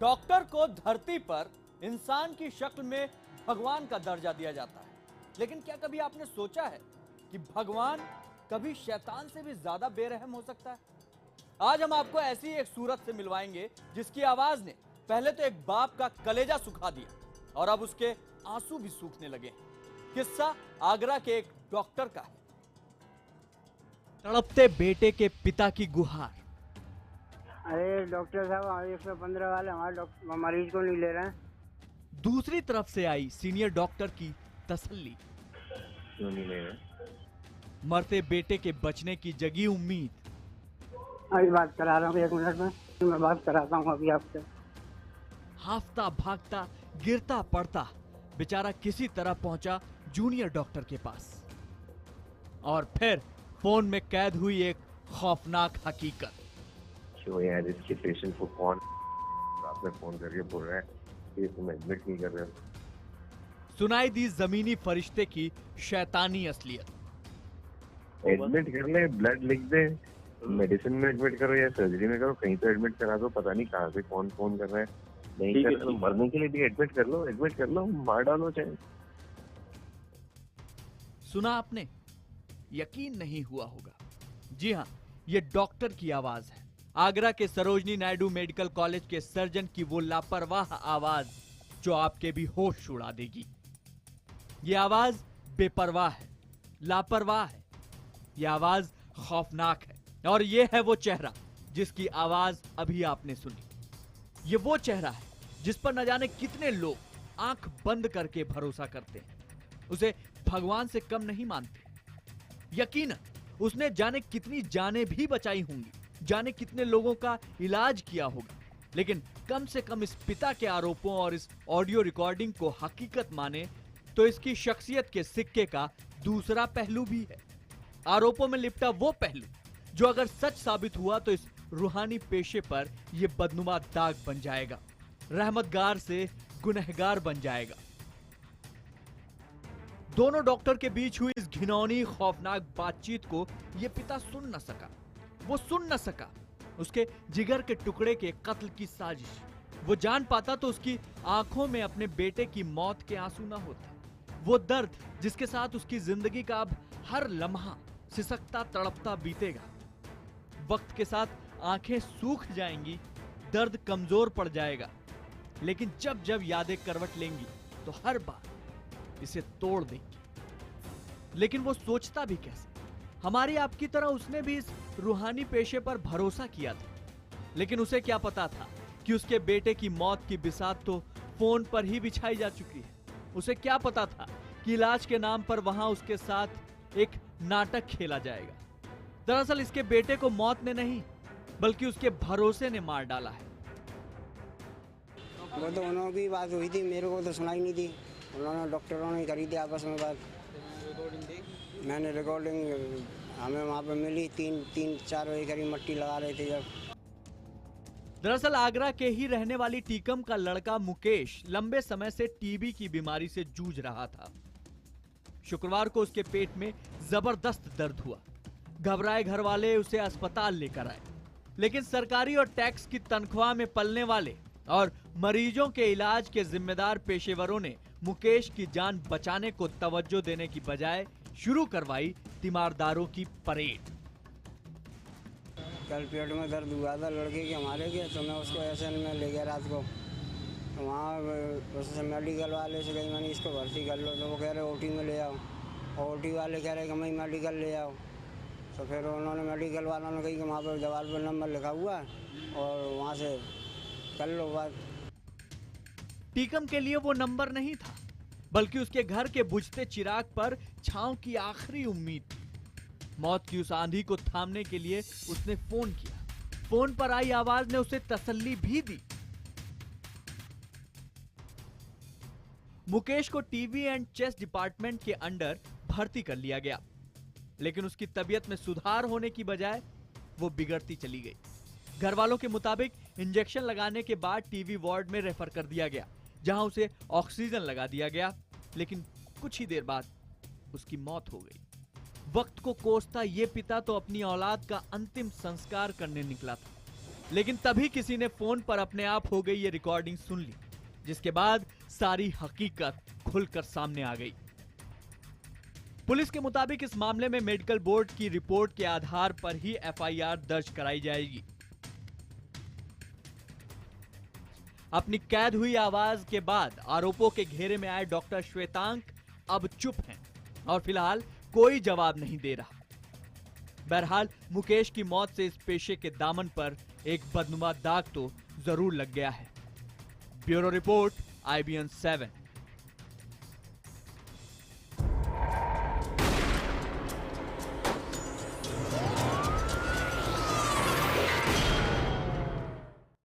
Doctor को धरती पर इंसान की शक्ल में भगवान का दर्जा दिया जाता है, लेकिन क्या कभी आपने सोचा है कि भगवान कभी शैतान से भी ज्यादा बेरहम हो सकता है? आज हम आपको ऐसी एक सूरत से मिलवाएंगे जिसकी आवाज ने पहले तो एक बाप का कलेजा सुखा दिया और अब उसके आंसू भी सूखने लगे। किस्सा आगरा के एक डॉक्टर का है। तड़पते बेटे के पिता की गुहार। अरे डॉक्टर साहब, हमारे 115 वाले हमारे मरीज को नहीं ले रहे हैं। दूसरी तरफ से आई सीनियर डॉक्टर की तसल्ली। क्यों नहीं ले रहे? मरते बेटे के बचने की जगी उम्मीद। अभी बात करा रहा हूँ, 1 मिनट में मैं बात कराता हूँ अभी आपसे। हाफता भागता गिरता पड़ता बेचारा किसी तरह पहुंचा जूनियर डॉक्टर के पास और फिर फोन में कैद हुई एक खौफनाक हकीकत। क्यों यार, इसके पेशेंट को कौन रात में फोन करके बोल रहा है कि तुम एडमिट नहीं कर रहे हो? सुनाई दी जमीनी फरिश्ते की शैतानी असलियत। एडमिट कर ले, ब्लड लिख दे, मेडिसिन में एडमिट करो या सर्जरी में करो, कहीं तो एडमिट करा दो। पता नहीं कहाँ से कौन फोन कर रहा है। नहीं कर तो मरने के लिए भी एडमिट कर लो, मार डालो चाहे। सुना आपने? यकीन नहीं हुआ होगा। जी हां, ये डॉक्टर की आवाज है। आगरा के सरोजनी नायडू मेडिकल कॉलेज के सर्जन की वो लापरवाह आवाज जो आपके भी होश उड़ा देगी। ये आवाज बेपरवाह है, लापरवाह है। ये आवाज खौफनाक है और ये है वो चेहरा जिसकी आवाज अभी आपने सुनी। ये वो चेहरा है जिस पर न जाने कितने लोग आंख बंद करके भरोसा करते हैं। उसे भगवान से कम नहीं मानते। यकीनन उसने जाने कितनी जानें भी बचाई होंगी, जाने कितने लोगों का इलाज किया होगा, लेकिन कम से कम इस पिता के आरोपों और इस ऑडियो रिकॉर्डिंग को हकीकत माने तो इसकी शख्सियत के सिक्के का दूसरा पहलू भी है। आरोपों में लिपटा वो पहलू जो अगर सच साबित हुआ तो इस रूहानी पेशे पर यह बदनुमा दाग बन जाएगा, रहमतगार से गुनहगार बन जाएगा। दोनों डॉक्टर के बीच हुई इस घिनौनी खौफनाक बातचीत को यह पिता सुन न सका। वो सुन न सका उसके जिगर के टुकड़े के कत्ल की साजिश। वो जान पाता तो उसकी आंखों में अपने बेटे की मौत के आंसू न होते। वो दर्द जिसके साथ उसकी जिंदगी का अब हर लम्हा सिसकता तड़पता बीतेगा। वक्त के साथ आंखें सूख जाएंगी, दर्द कमजोर पड़ जाएगा, लेकिन जब जब यादें करवट लेंगी तो हर बार इसे तोड़ देंगी। लेकिन वो सोचता भी कैसे? हमारी आपकी तरह उसने भी इस रूहानी पेशे पर भरोसा किया था, लेकिन उसे क्या पता था कि उसके बेटे की मौत की बिसात तो फोन पर ही बिछाई जा चुकी है। उसे क्या पता था कि इलाज के नाम पर वहां उसके साथ एक नाटक खेला जाएगा। दरअसल इसके बेटे को मौत ने नहीं बल्कि उसके भरोसे ने मार डाला है। वो तो उन्होंने की बात हुई थी, मेरे को तो सुनाई नहीं थी। उन्होंने डॉक्टरों ने करी थी आपस में बात। मैंने रिकॉर्डिंग हमें वहाँ पे मिली। 3-4 बजे करीब मट्टी लगा रहे थे जब। दरअसल आगरा के ही रहने वाली टीकम का लड़का मुकेश लंबे समय से टीबी की बीमारी से जूझ रहा था। शुक्रवार को उसके पेट में जबरदस्त दर्द हुआ। घबराए घर वाले उसे अस्पताल लेकर आए, लेकिन सरकारी और टैक्स की तनख्वाह में पलने वाले और मरीजों के इलाज के जिम्मेदार पेशेवरों ने मुकेश की जान बचाने को तवज्जो देने की बजाय शुरू करवाई तीमारदारों की परेड। कल पेट में दर्द हुआ था लड़के के हमारे के, तो मैं उसको एसएल में ले गया रात को। तो वहाँ उससे मेडिकल वाले से कही मैंने इसको भर्ती कर लो, तो वो कह रहे ओटी में ले आओ, और ओटी वाले कह रहे कि मैं मेडिकल ले आओ। तो फिर उन्होंने मेडिकल वालों ने कही कि वहाँ पर दीवार पर नंबर लिखा हुआ है और वहाँ से कर लो बात। टीकम के लिए वो नंबर नहीं था, बल्कि उसके घर के बुझते चिराग पर छांव की आखिरी उम्मीद थी। मौत की उस आंधी को थामने के लिए उसने फोन किया। फोन पर आई आवाज ने उसे तसल्ली भी दी। मुकेश को टीबी एंड चेस्ट डिपार्टमेंट के अंडर भर्ती कर लिया गया, लेकिन उसकी तबीयत में सुधार होने की बजाय वो बिगड़ती चली गई। घर वालों के मुताबिक इंजेक्शन लगाने के बाद टीबी वार्ड में रेफर कर दिया गया, जहां उसे ऑक्सीजन लगा दिया गया, लेकिन कुछ ही देर बाद उसकी मौत हो गई। वक्त को कोसता ये पिता तो अपनी औलाद का अंतिम संस्कार करने निकला था, लेकिन तभी किसी ने फोन पर अपने आप हो गई ये रिकॉर्डिंग सुन ली, जिसके बाद सारी हकीकत खुलकर सामने आ गई। पुलिस के मुताबिक इस मामले में मेडिकल बोर्ड की रिपोर्ट के आधार पर ही एफआईआर दर्ज कराई जाएगी। अपनी कैद हुई आवाज के बाद आरोपों के घेरे में आए डॉक्टर श्वेतांक अब चुप हैं और फिलहाल कोई जवाब नहीं दे रहा। बहरहाल मुकेश की मौत से इस पेशे के दामन पर एक बदनुमा दाग तो जरूर लग गया है। Bureau report IBN 7।